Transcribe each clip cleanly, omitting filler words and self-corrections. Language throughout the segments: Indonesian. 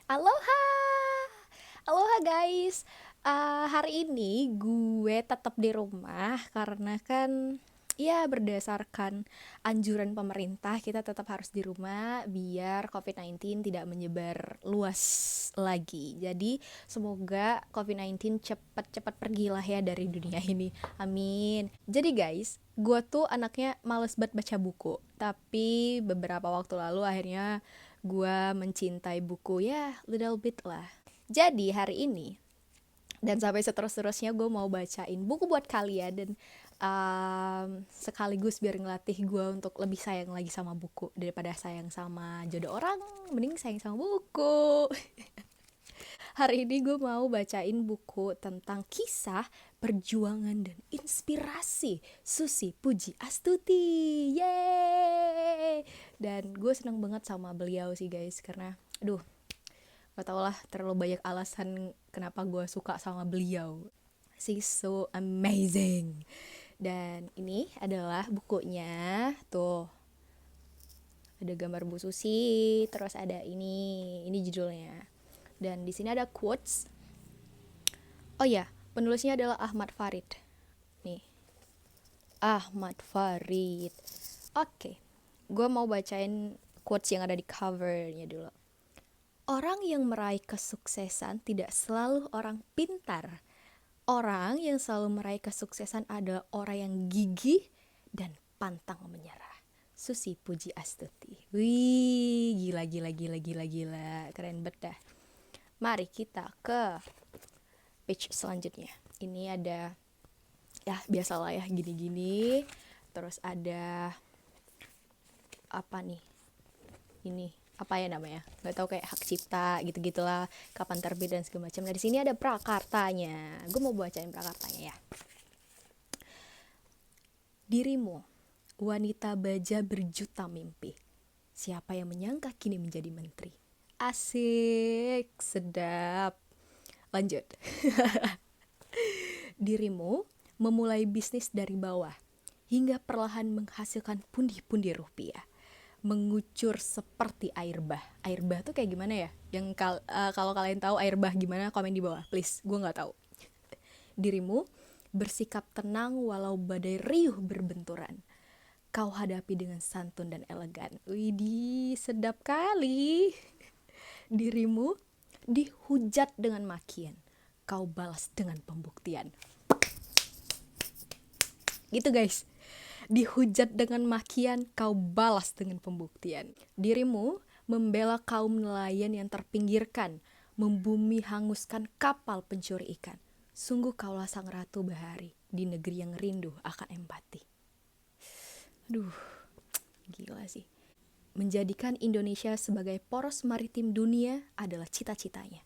Aloha, aloha guys. Hari ini gue tetap di rumah karena kan ya berdasarkan anjuran pemerintah kita tetap harus di rumah biar COVID-19 tidak menyebar luas lagi. Jadi semoga COVID-19 cepat-cepat pergilah ya dari dunia ini. Amin. Jadi guys, gue tuh anaknya males banget baca buku. Tapi beberapa waktu lalu akhirnya gue mencintai buku ya little bit lah. Jadi hari ini dan sampai seterus-terusnya gue mau bacain buku buat kalian dan sekaligus biar ngelatih gue untuk lebih sayang lagi sama buku daripada sayang sama jodoh orang, mending sayang sama buku. Hari ini gue mau bacain buku tentang kisah, perjuangan, dan inspirasi Susi Puji Astuti. Yeay! Dan gue seneng banget sama beliau sih guys, karena aduh, gak tau lah terlalu banyak alasan kenapa gue suka sama beliau. She's so amazing. Dan ini adalah bukunya. Tuh, ada gambar Bu Susi, terus ada ini judulnya. Dan di sini ada quotes. Oh ya, penulisnya adalah Ahmad Farid. Nih, Ahmad Farid. Oke, gue mau bacain quotes yang ada di covernya dulu. Orang yang meraih kesuksesan tidak selalu orang pintar. Orang yang selalu meraih kesuksesan adalah orang yang gigih dan pantang menyerah. Susi Puji Astuti. Wih, gila. Keren banget dah. Mari kita ke page selanjutnya. Ini ada, ya biasalah ya gini-gini. Terus ada apa nih? Ini apa ya namanya? Gak tahu, kayak hak cipta gitu-gitulah, kapan terbit dan segala macam. Nah di sini ada prakartanya. Gue mau bacain prakartanya ya. Dirimu, wanita baja berjuta mimpi. Siapa yang menyangka kini menjadi menteri? Asik, sedap. Lanjut. Dirimu memulai bisnis dari bawah hingga perlahan menghasilkan pundi-pundi rupiah. Mengucur seperti air bah. Air bah tuh kayak gimana ya? Yang kalau kalian tahu air bah gimana, komen di bawah, please. Gue nggak tahu. Dirimu bersikap tenang walau badai riuh berbenturan. Kau hadapi dengan santun dan elegan. Widih, sedap kali. Dirimu dihujat dengan makian. Kau balas dengan pembuktian. Gitu guys. Dihujat dengan makian, kau balas dengan pembuktian. Dirimu membela kaum nelayan yang terpinggirkan, membumi hanguskan kapal pencuri ikan. Sungguh kaulah sang ratu bahari di negeri yang rindu akan empati. Aduh, gila sih. Menjadikan Indonesia sebagai poros maritim dunia adalah cita-citanya.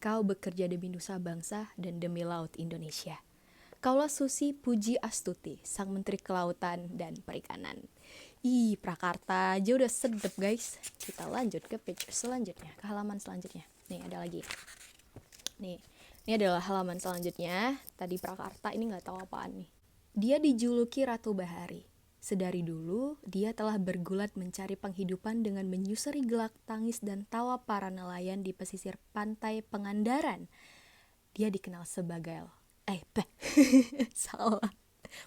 Kau bekerja demi nusa bangsa dan demi laut Indonesia. Kaulah Susi Puji Astuti, sang Menteri Kelautan dan Perikanan. Ih, prakarta aja udah sedep guys. Kita lanjut ke page selanjutnya, ke halaman selanjutnya. Nih ada lagi. Nih, ini adalah halaman selanjutnya. Tadi prakarta, ini gak tahu apaan nih. Dia dijuluki Ratu Bahari. Sedari dulu, dia telah bergulat mencari penghidupan dengan menyusuri gelak tangis dan tawa para nelayan di pesisir pantai Pengandaran. Dia dikenal sebagai salah.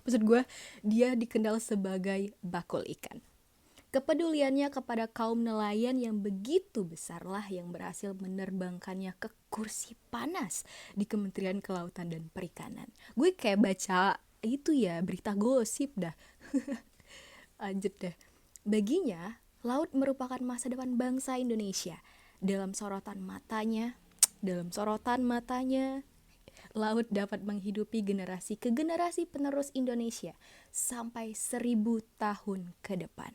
Maksud gue, dia dikenal sebagai bakul ikan. Kepeduliannya kepada kaum nelayan yang begitu besarlah yang berhasil menerbangkannya ke kursi panas di Kementerian Kelautan dan Perikanan. Gue kayak baca itu ya, berita gosip dah. Lanjut deh. Baginya, laut merupakan masa depan bangsa Indonesia. Dalam sorotan matanya, laut dapat menghidupi generasi ke generasi penerus Indonesia sampai 1000 tahun ke depan.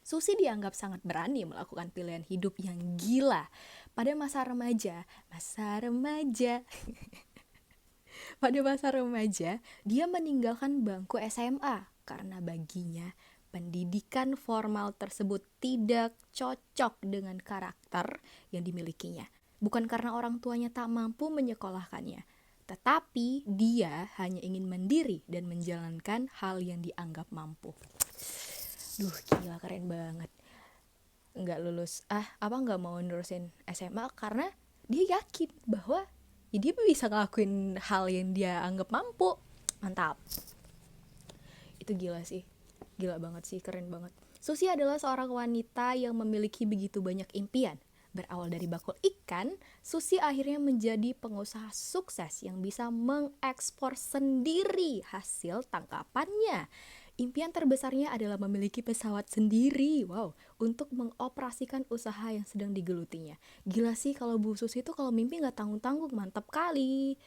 Susi dianggap sangat berani melakukan pilihan hidup yang gila pada masa remaja. Pada masa remaja, dia meninggalkan bangku SMA karena baginya pendidikan formal tersebut tidak cocok dengan karakter yang dimilikinya. Bukan karena orang tuanya tak mampu menyekolahkannya, tetapi dia hanya ingin mandiri dan menjalankan hal yang dianggap mampu. Duh, gila, keren banget. nggak lulus nggak mau nerusin SMA karena dia yakin bahwa ya dia bisa ngelakuin hal yang dia anggap mampu. Mantap. Itu gila banget sih, keren banget. Susi adalah seorang wanita yang memiliki begitu banyak impian. Berawal dari bakul ikan, Susi akhirnya menjadi pengusaha sukses yang bisa mengekspor sendiri hasil tangkapannya. Impian terbesarnya adalah memiliki pesawat sendiri, untuk mengoperasikan usaha yang sedang digelutinya. Gila sih kalau Bu Susi itu kalau mimpi nggak tanggung-tanggung, mantap kali.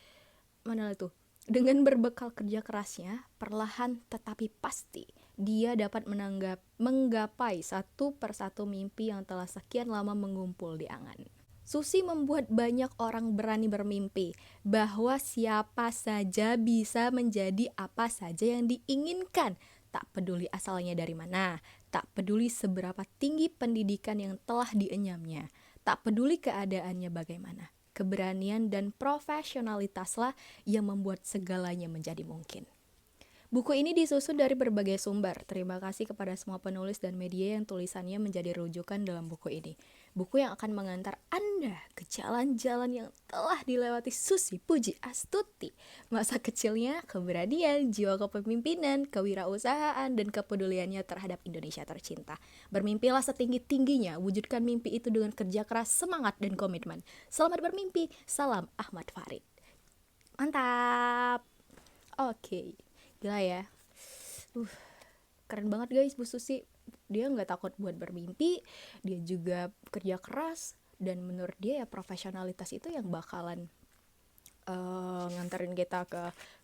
Mana tuh? Dengan berbekal kerja kerasnya, perlahan tetapi pasti, dia dapat menggapai satu persatu mimpi yang telah sekian lama mengumpul di angan. Susi membuat banyak orang berani bermimpi bahwa siapa saja bisa menjadi apa saja yang diinginkan. Tak peduli asalnya dari mana, tak peduli seberapa tinggi pendidikan yang telah dienyamnya, tak peduli keadaannya bagaimana. Keberanian dan profesionalitaslah yang membuat segalanya menjadi mungkin. Buku ini disusun dari berbagai sumber. Terima kasih kepada semua penulis dan media yang tulisannya menjadi rujukan dalam buku ini. Buku yang akan mengantar Anda ke jalan-jalan yang telah dilewati Susi Pujiastuti. Masa kecilnya, keberanian, jiwa kepemimpinan, kewirausahaan, dan kepeduliannya terhadap Indonesia tercinta. Bermimpilah setinggi-tingginya, wujudkan mimpi itu dengan kerja keras, semangat, dan komitmen. Selamat bermimpi, salam Ahmad Farid. Mantap. Oke. Gila ya, keren banget guys Bu Susi. Dia nggak takut buat bermimpi, dia juga kerja keras, dan menurut dia ya profesionalitas itu yang bakalan nganterin kita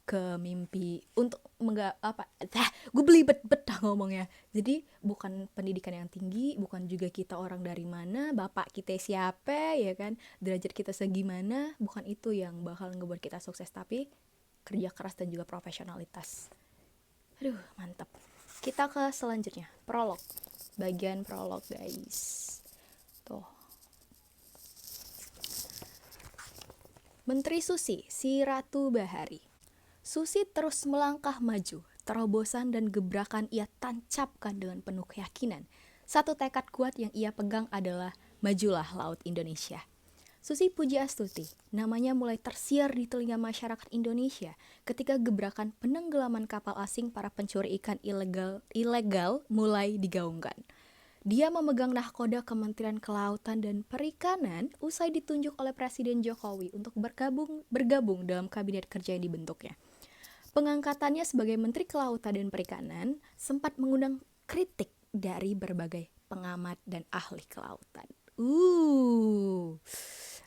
ke mimpi untuk gue belibet ngomongnya. Jadi bukan pendidikan yang tinggi, bukan juga kita orang dari mana, bapak kita siapa ya kan, derajat kita segimana, bukan itu yang bakal ngebuat kita sukses, tapi kerja keras dan juga profesionalitas. Aduh, mantap. Kita ke selanjutnya, prolog. Bagian prolog, guys. Tuh. Menteri Susi, si Ratu Bahari. Susi terus melangkah maju. Terobosan dan gebrakan ia tancapkan dengan penuh keyakinan. Satu tekad kuat yang ia pegang adalah majulah Laut Indonesia. Susi Pujiastuti, namanya mulai tersiar di telinga masyarakat Indonesia ketika gebrakan penenggelaman kapal asing para pencuri ikan ilegal mulai digaungkan. Dia memegang nahkoda Kementerian Kelautan dan Perikanan usai ditunjuk oleh Presiden Jokowi untuk bergabung dalam kabinet kerja yang dibentuknya. Pengangkatannya sebagai Menteri Kelautan dan Perikanan sempat mengundang kritik dari berbagai pengamat dan ahli kelautan.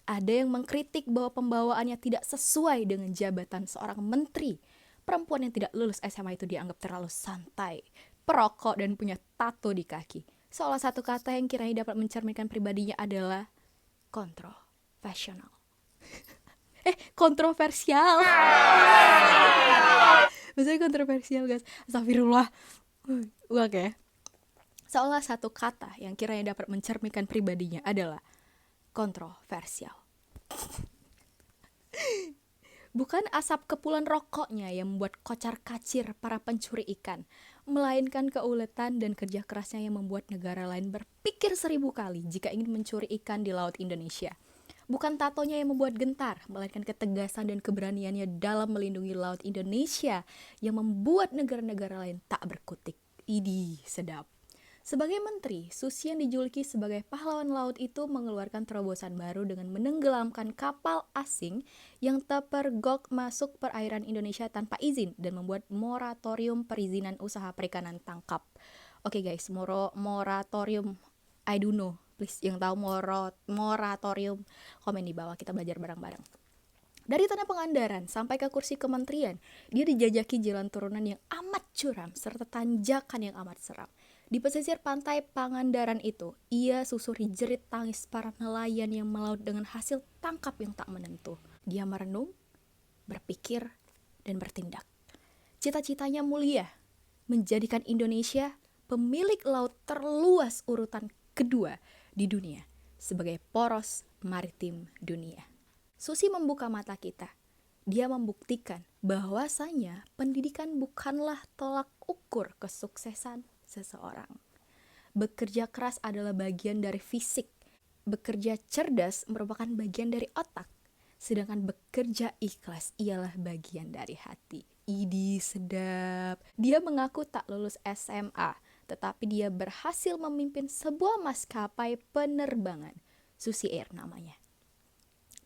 Ada yang mengkritik bahwa pembawaannya tidak sesuai dengan jabatan seorang menteri. Perempuan yang tidak lulus SMA itu dianggap terlalu santai, perokok, dan punya tato di kaki. Salah satu kata yang kiranya dapat mencerminkan pribadinya adalah kontroversial. Kontroversial. Maksudnya kontroversial guys. Astagfirullah. Oke. Salah satu kata yang kiranya dapat mencerminkan pribadinya adalah kontroversial. Bukan asap kepulan rokoknya yang membuat kocar-kacir para pencuri ikan, melainkan keuletan dan kerja kerasnya yang membuat negara lain berpikir 1000 kali jika ingin mencuri ikan di Laut Indonesia. Bukan tatonya yang membuat gentar, melainkan ketegasan dan keberaniannya dalam melindungi Laut Indonesia yang membuat negara-negara lain tak berkutik. Idih, sedap. Sebagai menteri, Susi yang dijuluki sebagai pahlawan laut itu mengeluarkan terobosan baru dengan menenggelamkan kapal asing yang terpergok masuk perairan Indonesia tanpa izin dan membuat moratorium perizinan usaha perikanan tangkap. Oke guys, moratorium, I don't know, please yang tahu moratorium komen di bawah, kita belajar bareng-bareng. Dari tanah Pangandaran sampai ke kursi kementerian, dia dijajaki jalan turunan yang amat curam serta tanjakan yang amat seram. Di pesisir pantai Pangandaran itu, ia susuri jerit tangis para nelayan yang melaut dengan hasil tangkap yang tak menentu. Dia merenung, berpikir, dan bertindak. Cita-citanya mulia, menjadikan Indonesia pemilik laut terluas urutan kedua di dunia sebagai poros maritim dunia. Susi membuka mata kita. Dia membuktikan bahwasanya pendidikan bukanlah tolak ukur kesuksesan seseorang. Bekerja keras adalah bagian dari fisik. Bekerja cerdas merupakan bagian dari otak. Sedangkan bekerja ikhlas ialah bagian dari hati. Idi sedap. Dia mengaku tak lulus SMA, tetapi dia berhasil memimpin sebuah maskapai penerbangan. Susi Air namanya.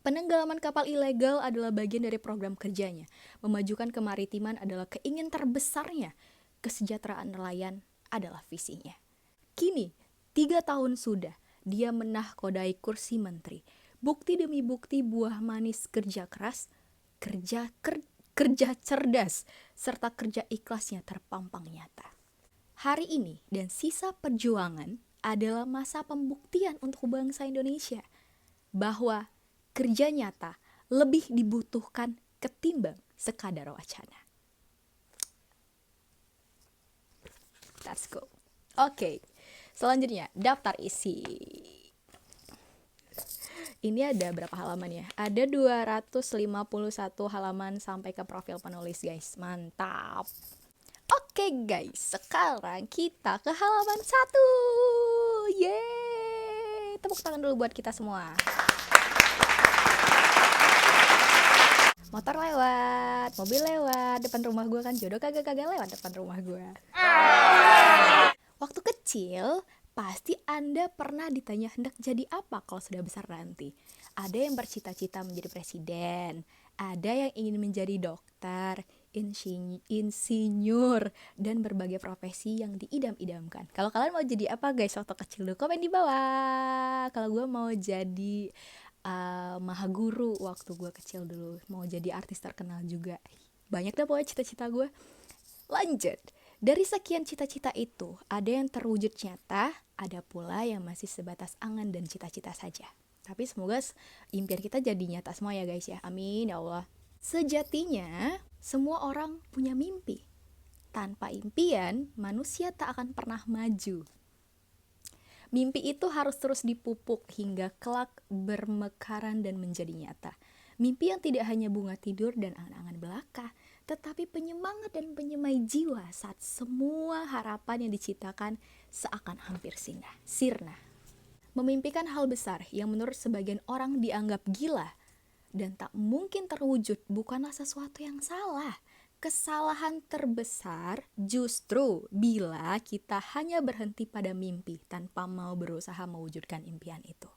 Penenggelaman kapal ilegal adalah bagian dari program kerjanya. Memajukan kemaritiman adalah keinginan terbesarnya. Kesejahteraan nelayan adalah visinya. Kini, 3 tahun sudah, dia menahkodai kursi menteri. Bukti demi bukti buah manis kerja keras, kerja cerdas, serta kerja ikhlasnya terpampang nyata. Hari ini dan sisa perjuangan adalah masa pembuktian untuk bangsa Indonesia bahwa kerja nyata lebih dibutuhkan ketimbang sekadar wacana. Let's go. Oke, selanjutnya daftar isi. Ini ada berapa halaman ya? Ada 251 halaman sampai ke profil penulis, guys. Mantap. Oke guys, sekarang kita ke halaman 1. Yeay. Tepuk tangan dulu buat kita semua. Motor lewat, mobil lewat, depan rumah gue kan jodoh kagak lewat depan rumah gue. Waktu kecil, pasti Anda pernah ditanya hendak jadi apa kalau sudah besar nanti. Ada yang bercita-cita menjadi presiden, ada yang ingin menjadi dokter, insinyur, dan berbagai profesi yang diidam-idamkan. Kalau kalian mau jadi apa guys waktu kecil dulu, komen di bawah. Kalau gue mau jadi maha guru waktu gue kecil dulu, mau jadi artis terkenal juga. Banyak dah pokoknya cita-cita gue. Lanjut. Dari sekian cita-cita itu, ada yang terwujud nyata, ada pula yang masih sebatas angan dan cita-cita saja. Tapi semoga impian kita jadi nyata semua ya guys ya. Amin ya Allah. Sejatinya, semua orang punya mimpi. Tanpa impian, manusia tak akan pernah maju. Mimpi itu harus terus dipupuk hingga kelak bermekaran dan menjadi nyata. Mimpi yang tidak hanya bunga tidur dan angan-angan belaka, tetapi penyemangat dan penyemai jiwa saat semua harapan yang diciptakan seakan hampir sirna. Memimpikan hal besar yang menurut sebagian orang dianggap gila dan tak mungkin terwujud bukanlah sesuatu yang salah. Kesalahan terbesar justru bila kita hanya berhenti pada mimpi tanpa mau berusaha mewujudkan impian itu.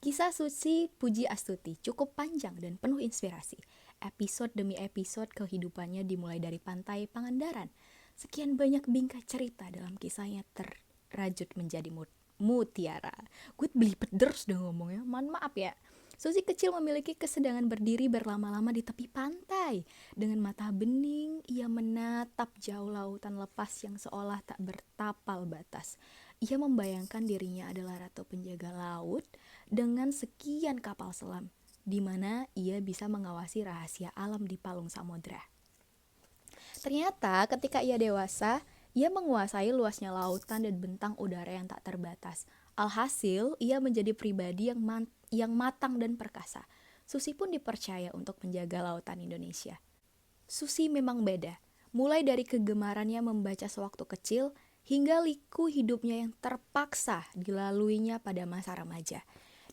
Kisah Susi Pujiastuti cukup panjang dan penuh inspirasi. Episode demi episode kehidupannya dimulai dari pantai Pangandaran. Sekian banyak bingkai cerita dalam kisahnya terrajut menjadi mutiara. Gue belibet terus udah ngomongnya, mohon maaf ya. Susi kecil memiliki kesenangan berdiri berlama-lama di tepi pantai. Dengan mata bening, ia menatap jauh lautan lepas yang seolah tak bertapal batas. Ia membayangkan dirinya adalah ratu penjaga laut dengan sekian kapal selam, di mana ia bisa mengawasi rahasia alam di palung samudra. Ternyata ketika ia dewasa, ia menguasai luasnya lautan dan bentang udara yang tak terbatas. Alhasil, ia menjadi pribadi yang matang dan perkasa. Susi pun dipercaya untuk menjaga lautan Indonesia. Susi memang beda, mulai dari kegemarannya membaca sewaktu kecil, hingga liku hidupnya yang terpaksa dilaluinya pada masa remaja.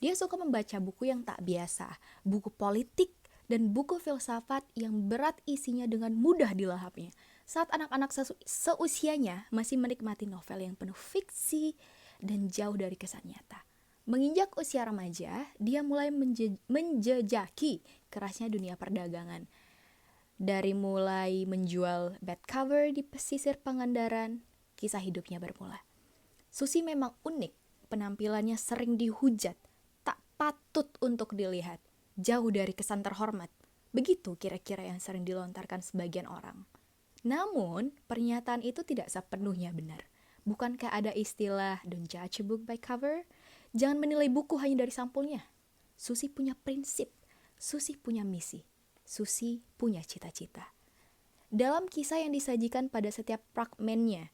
Dia suka membaca buku yang tak biasa, buku politik, dan buku filsafat yang berat isinya dengan mudah dilahapnya. Saat anak-anak seusianya masih menikmati novel yang penuh fiksi dan jauh dari kesan nyata. Menginjak usia remaja, dia mulai menjejaki kerasnya dunia perdagangan. Dari mulai menjual bed cover di pesisir Pangandaran, kisah hidupnya bermula. Susi memang unik, penampilannya sering dihujat, tak patut untuk dilihat, jauh dari kesan terhormat. Begitu kira-kira yang sering dilontarkan sebagian orang. Namun, pernyataan itu tidak sepenuhnya benar. Bukankah ada istilah don't judge a book by cover? Jangan menilai buku hanya dari sampulnya. Susi punya prinsip, Susi punya misi, Susi punya cita-cita. Dalam kisah yang disajikan pada setiap fragmennya,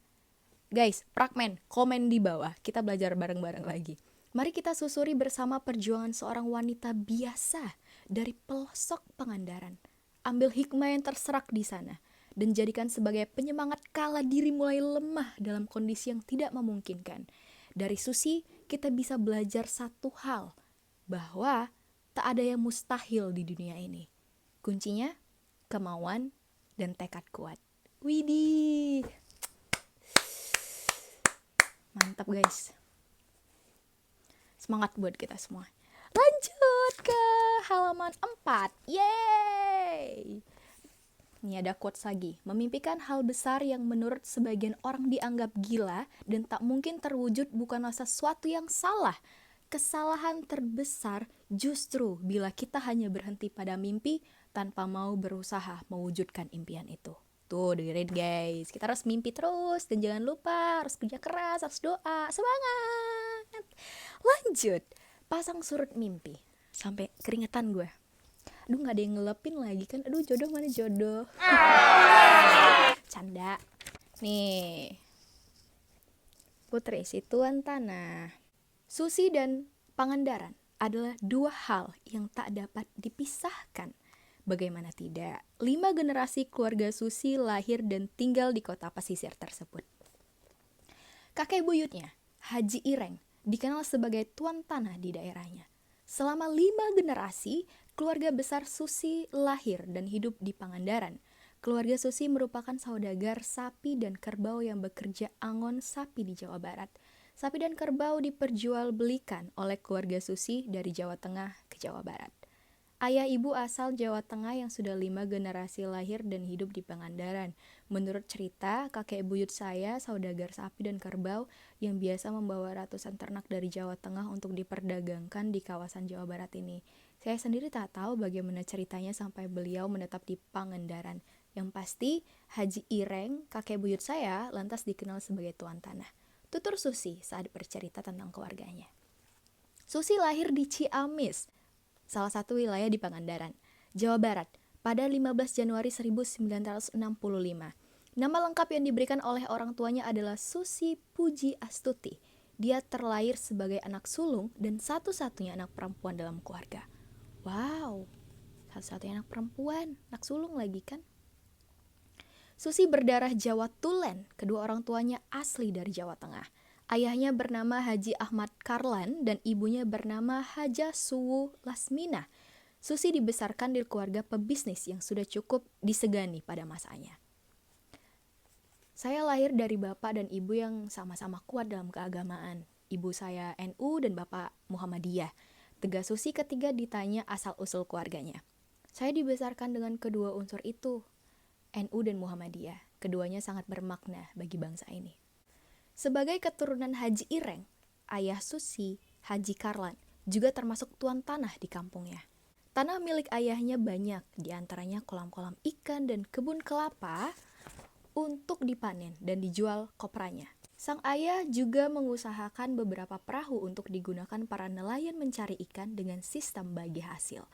guys, fragmen, komen di bawah, kita belajar bareng-bareng lagi. Mari kita susuri bersama perjuangan seorang wanita biasa dari pelosok Pangandaran. Ambil hikmah yang terserak di sana. dan jadikan sebagai penyemangat kala diri mulai lemah dalam kondisi yang tidak memungkinkan. Dari Susi, kita bisa belajar satu hal, bahwa tak ada yang mustahil di dunia ini. Kuncinya, kemauan dan tekad kuat. Widih, mantap guys. Semangat buat kita semua. Lanjut ke halaman 4. Yeay! Ini ada quotes lagi. Memimpikan hal besar yang menurut sebagian orang dianggap gila dan tak mungkin terwujud bukanlah sesuatu yang salah. Kesalahan terbesar justru bila kita hanya berhenti pada mimpi tanpa mau berusaha mewujudkan impian itu. Tuh, dengerin guys. Kita harus mimpi terus dan jangan lupa harus kerja keras, harus doa. Semangat! Lanjut. Pasang surut mimpi. Sampai keringetan gue. Aduh, gak ada yang ngelepin lagi kan. Aduh, jodoh mana jodoh. Canda. Nih. Putri si Tuan Tanah. Susi dan Pangandaran adalah dua hal yang tak dapat dipisahkan. Bagaimana tidak? 5 generasi keluarga Susi lahir dan tinggal di kota pesisir tersebut. Kakek buyutnya, Haji Ireng, dikenal sebagai tuan tanah di daerahnya. Selama 5 generasi, keluarga besar Susi lahir dan hidup di Pangandaran. Keluarga Susi merupakan saudagar sapi dan kerbau yang bekerja angon sapi di Jawa Barat. Sapi dan kerbau diperjualbelikan oleh keluarga Susi dari Jawa Tengah ke Jawa Barat. Ayah ibu asal Jawa Tengah yang sudah 5 generasi lahir dan hidup di Pangandaran. Menurut cerita, kakek buyut saya saudagar sapi dan kerbau yang biasa membawa ratusan ternak dari Jawa Tengah untuk diperdagangkan di kawasan Jawa Barat ini. Saya sendiri tak tahu bagaimana ceritanya sampai beliau menetap di Pangandaran. Yang pasti, Haji Ireng, kakek buyut saya, lantas dikenal sebagai tuan tanah. Tutur Susi saat bercerita tentang keluarganya. Susi lahir di Ciamis, salah satu wilayah di Pangandaran, Jawa Barat, pada 15 Januari 1965. Nama lengkap yang diberikan oleh orang tuanya adalah Susi Puji Astuti. Dia terlahir sebagai anak sulung dan satu-satunya anak perempuan dalam keluarga. Wow, satu-satunya anak perempuan, anak sulung lagi kan? Susi berdarah Jawa Tulen, kedua orang tuanya asli dari Jawa Tengah. Ayahnya bernama Haji Ahmad Karlan dan ibunya bernama Haja Suwu Lasmina. Susi dibesarkan di keluarga pebisnis yang sudah cukup disegani pada masanya. Saya lahir dari bapak dan ibu yang sama-sama kuat dalam keagamaan. Ibu saya NU dan bapak Muhammadiyah. Tegas Susi ketika ditanya asal-usul keluarganya. Saya dibesarkan dengan kedua unsur itu, NU dan Muhammadiyah. Keduanya sangat bermakna bagi bangsa ini. Sebagai keturunan Haji Ireng, ayah Susi, Haji Karlan, juga termasuk tuan tanah di kampungnya. Tanah milik ayahnya banyak, diantaranya kolam-kolam ikan dan kebun kelapa untuk dipanen dan dijual kopranya. Sang ayah juga mengusahakan beberapa perahu untuk digunakan para nelayan mencari ikan dengan sistem bagi hasil.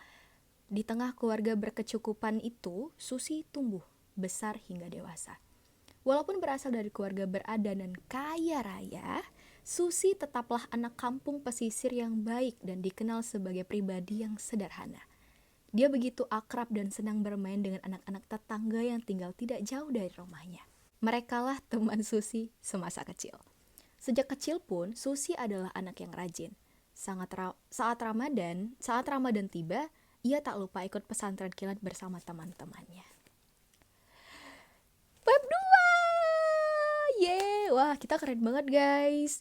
Di tengah keluarga berkecukupan itu, Susi tumbuh besar hingga dewasa. Walaupun berasal dari keluarga berada dan kaya raya, Susi tetaplah anak kampung pesisir yang baik dan dikenal sebagai pribadi yang sederhana. Dia begitu akrab dan senang bermain dengan anak-anak tetangga yang tinggal tidak jauh dari rumahnya. Merekalah teman Susi semasa kecil. Sejak kecil pun, Susi adalah anak yang rajin. Saat Ramadan tiba, ia tak lupa ikut pesantren kilat bersama teman-temannya. Bab 2! Yeay! Wah, kita keren banget guys.